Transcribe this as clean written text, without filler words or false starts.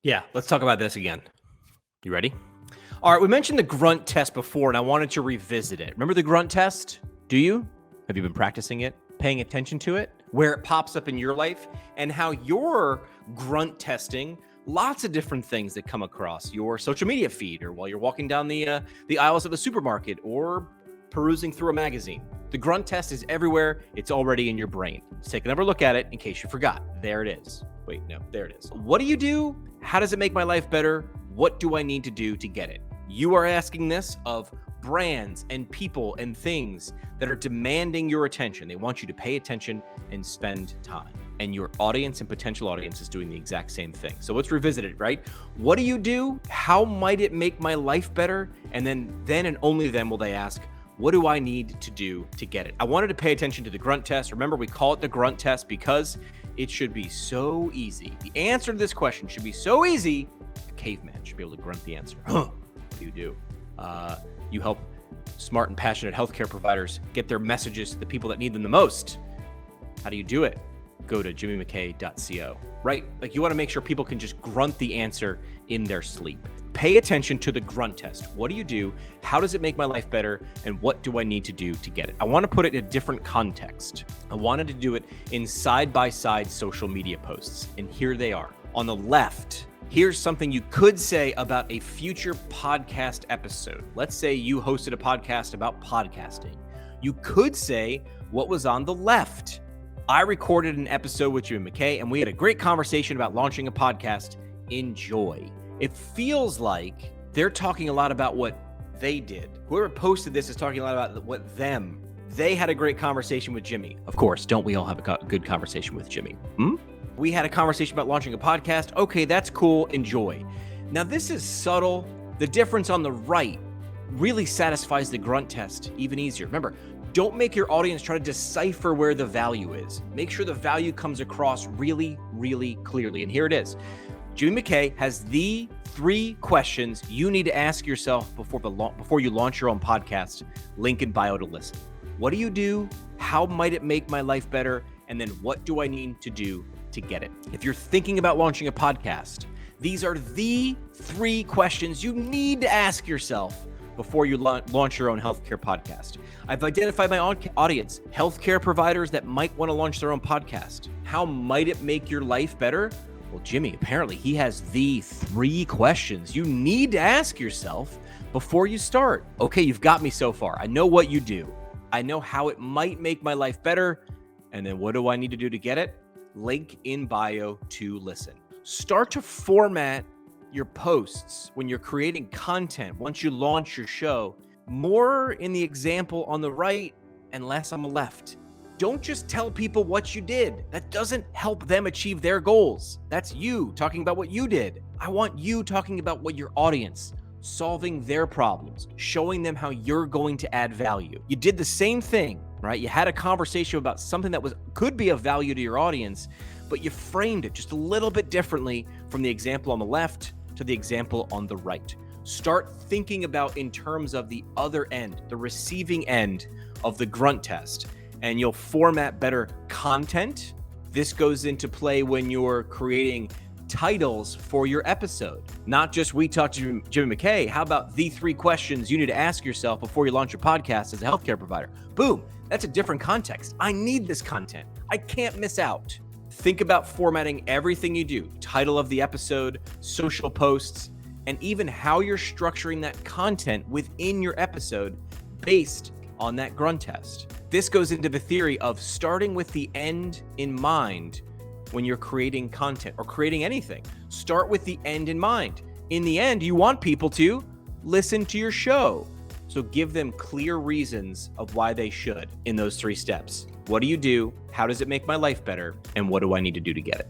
Yeah, let's talk about this again. You ready? All right, we mentioned the Grunt Test before, and I wanted to revisit it. Remember the Grunt Test? Do you? Have you been practicing it, paying attention to it, where it pops up in your life, and how you're grunt testing lots of different things that come across your social media feed, or while you're walking down the aisles of the supermarket, or perusing through a magazine. The Grunt Test is everywhere. It's already in your brain. Let's take another look at it in case you forgot. There it is. Wait, no, there it is. What do you do? How does it make my life better? What do I need to do to get it? You are asking this of brands and people and things that are demanding your attention. They want you to pay attention and spend time. And your audience and potential audience is doing the exact same thing. So let's revisit it, right? What do you do? How might it make my life better? And then and only then will they ask, what do I need to do to get it? I wanted to pay attention to the Grunt Test. Remember, we call it the Grunt Test because it should be so easy. The answer to this question should be so easy, a caveman should be able to grunt the answer. What do you do? You help smart and passionate healthcare providers get their messages to the people that need them the most. How do you do it? Go to jimmymckay.co, right? Like, you want to make sure people can just grunt the answer in their sleep. Pay attention to the Grunt Test. What do you do? How does it make my life better? And what do I need to do to get it? I want to put it in a different context. I wanted to do it in side-by-side social media posts. And here they are. On the left, here's something you could say about a future podcast episode. Let's say you hosted a podcast about podcasting. You could say what was on the left. I recorded an episode with Jimmy McKay, and we had a great conversation about launching a podcast. Enjoy. It feels like they're talking a lot about what they did. Whoever posted this is talking a lot about they had a great conversation with Jimmy. Of course, don't we all have a good conversation with Jimmy? We had a conversation about launching a podcast. Okay, that's cool. Enjoy. Now, this is subtle. The difference on the right really satisfies the Grunt Test even easier. Remember, don't make your audience try to decipher where the value is. Make sure the value comes across really, really clearly. And here it is. Jimmy McKay has the 3 questions you need to ask yourself before you launch your own podcast. Link in bio to listen. What do you do? How might it make my life better? And then what do I need to do to get it? If you're thinking about launching a podcast, these are the 3 questions you need to ask yourself before you launch your own healthcare podcast. I've identified my audience, healthcare providers that might want to launch their own podcast. How might it make your life better? Well, Jimmy, apparently he has the 3 questions you need to ask yourself before you start. Okay, you've got me so far. I know what you do. I know how it might make my life better. And then what do I need to do to get it? Link in bio to listen. Start to format your posts when you're creating content once you launch your show, more in the example on the right and less on the left. Don't just tell people what you did. That doesn't help them achieve their goals. That's you talking about what you did. I want you talking about what your audience, solving their problems, showing them how you're going to add value. You did the same thing, right? You had a conversation about something that could be of value to your audience, but you framed it just a little bit differently from the example on the left to the example on the right. Start thinking about in terms of the other end, the receiving end of the Grunt Test, and you'll format better content. This goes into play when you're creating titles for your episode. Not just We Talk to Jimmy McKay. How about the 3 questions you need to ask yourself before you launch your podcast as a healthcare provider? Boom, that's a different context. I need this content. I can't miss out. Think about formatting everything you do, title of the episode, social posts, and even how you're structuring that content within your episode based on that Grunt Test. This goes into the theory of starting with the end in mind when you're creating content or creating anything. Start with the end in mind. In the end, you want people to listen to your show. So give them clear reasons of why they should in those 3 steps. What do you do? How does it make my life better? And what do I need to do to get it?